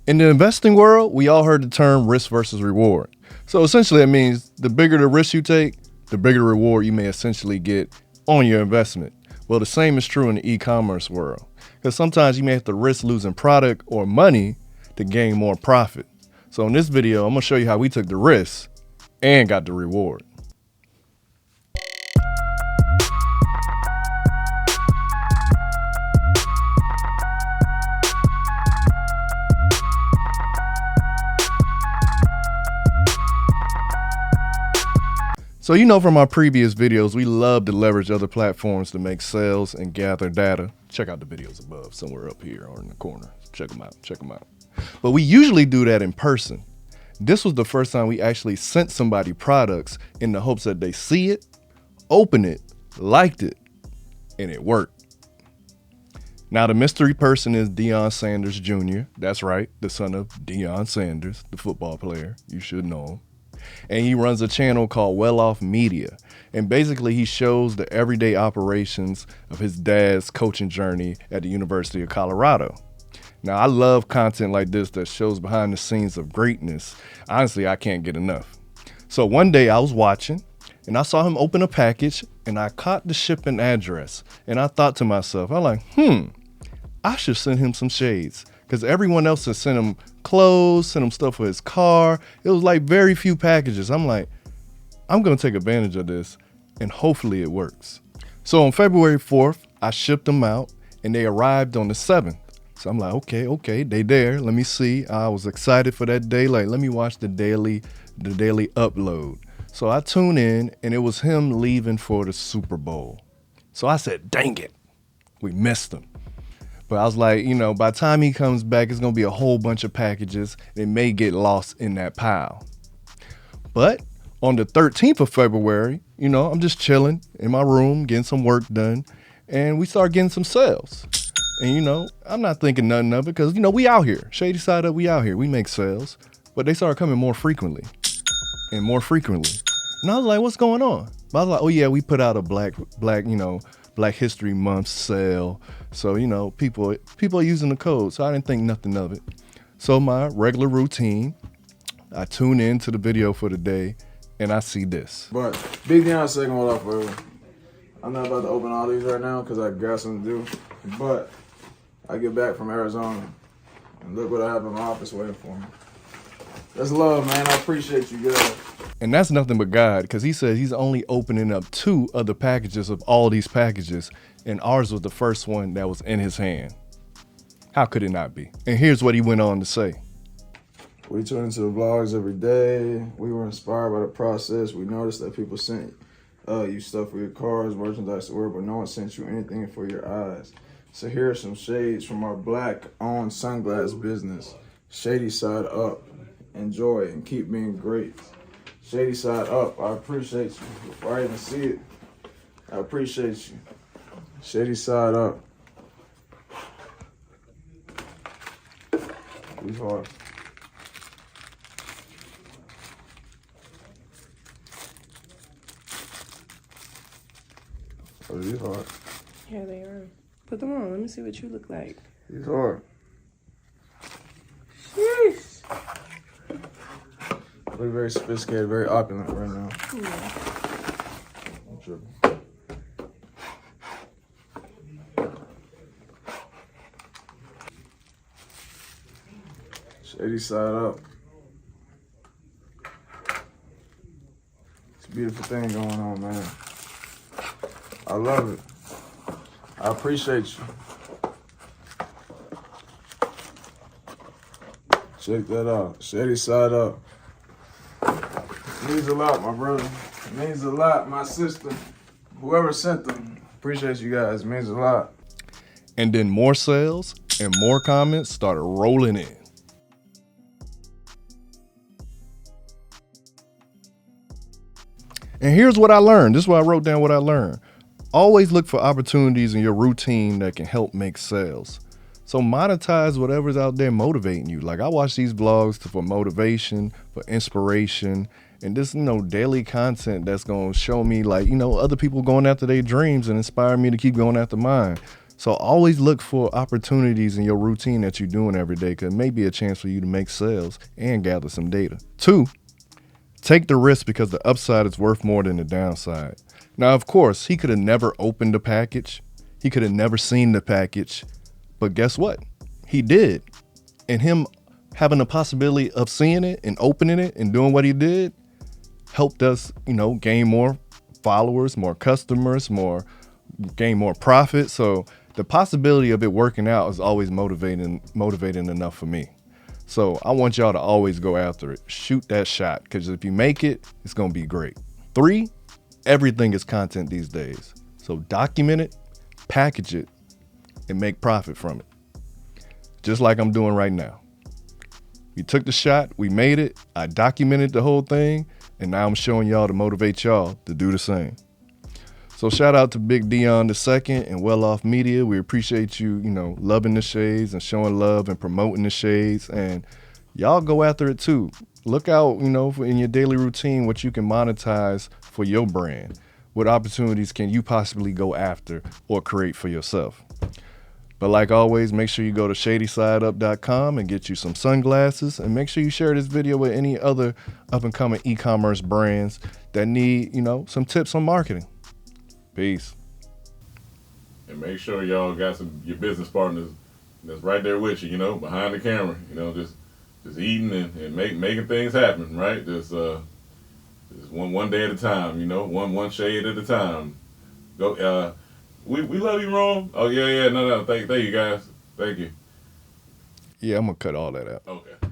In the investing world, we all heard the term risk versus reward. So essentially it means the bigger the risk you take, the bigger the reward you may essentially get on your investment. Well, the same is true in the e-commerce world, because sometimes you may have to risk losing product or money to gain more profit. So in this video, I'm gonna show you how we took the risk and got the reward. So you know from our previous videos, we love to leverage other platforms to make sales and gather data. Check out the videos above, somewhere up here or in the corner. Check them out. But we usually do that in person. This was the first time we actually sent somebody products in the hopes that they see it, open it, liked it, and it worked. Now the mystery person is Deion Sanders Jr. That's right, the son of Deion Sanders, the football player. You should know him. And he runs a channel called Well Off Media. And basically he shows the everyday operations of his dad's coaching journey at the University of Colorado. Now I love content like this that shows behind the scenes of greatness. Honestly, I can't get enough. So one day I was watching and I saw him open a package and I caught the shipping address. And I thought to myself, I'm like, I should send him some shades. Because everyone else has sent him clothes, sent him stuff for his car. It was like very few packages. I'm like, I'm going to take advantage of this and hopefully it works. So on February 4th, I shipped them out and they arrived on the 7th. So I'm like, okay, they there. Let me see. I was excited for that day. Like, let me watch the daily upload. So I tune in and it was him leaving for the Super Bowl. So I said, dang it, we missed him. But I was like, by the time he comes back, it's going to be a whole bunch of packages. It may get lost in that pile. But on the 13th of February, I'm just chilling in my room, getting some work done. And we start getting some sales. And, I'm not thinking nothing of it because, we out here. Shadysideup, we out here. We make sales. But they started coming more frequently and more frequently. And I was like, what's going on? But I was like, oh, yeah, we put out a Black History Month sale. So, people are using the code. So I didn't think nothing of it. So my regular routine, I tune in to the video for the day and I see this. But Big Deion second one off, forever. I'm not about to open all these right now because I got something to do. But I get back from Arizona and look what I have in my office waiting for me. That's love, man. I appreciate you guys. And that's nothing but God, because he says he's only opening up 2 other packages of all these packages, and ours was the first one that was in his hand. How could it not be? And here's what he went on to say. We tune into the vlogs every day. We were inspired by the process. We noticed that people sent you stuff for your cars, merchandise to wear, but no one sent you anything for your eyes. So here are some shades from our Black-owned sunglass business, Shadysideup. Enjoy and keep being great. Shadysideup, I appreciate you. Before I even see it, I appreciate you. Shadysideup. These hard. Oh, these hard. Yeah, they are. Put them on. Let me see what you look like. These hard. Sheesh. Look very sophisticated, very opulent right now. Yeah. I'm tripping. Shadysideup. It's a beautiful thing going on, man. I love it. I appreciate you. Check that out. Shadysideup. It means a lot, my brother. It means a lot, my sister. Whoever sent them. Appreciate you guys. It means a lot. And then more sales and more comments started rolling in. And here's what I learned. This is why I wrote down what I learned. Always look for opportunities in your routine that can help make sales. So monetize whatever's out there motivating you. Like I watch these vlogs for motivation, for inspiration, and this, daily content that's going to show me other people going after their dreams and inspire me to keep going after mine. So always look for opportunities in your routine that you're doing every day, because it may be a chance for you to make sales and gather some data. 2, take the risk because the upside is worth more than the downside. Now, of course, he could have never opened the package. He could have never seen the package. But guess what? He did. And him having the possibility of seeing it and opening it and doing what he did helped us, gain more followers, more customers, gain more profit. So the possibility of it working out is always motivating enough for me. So I want y'all to always go after it. Shoot that shot, because if you make it, it's going to be great. 3, everything is content these days. So document it, package it, and make profit from it. Just like I'm doing right now. We took the shot, we made it, I documented the whole thing, and now I'm showing y'all to motivate y'all to do the same. So shout out to Big Dion II and Well Off Media. We appreciate you, loving the shades and showing love and promoting the shades. And y'all go after it too. Look out, in your daily routine, what you can monetize for your brand. What opportunities can you possibly go after or create for yourself? But like always, make sure you go to Shadysideup.com and get you some sunglasses, and make sure you share this video with any other up-and-coming e-commerce brands that need, some tips on marketing. Peace. And make sure y'all got your business partners that's right there with you, behind the camera, just eating and making things happen, right? Just one day at a time, one shade at a time. Go. We love you, Rome. Oh yeah, no. Thank you guys. Thank you. Yeah, I'm gonna cut all that out. Okay.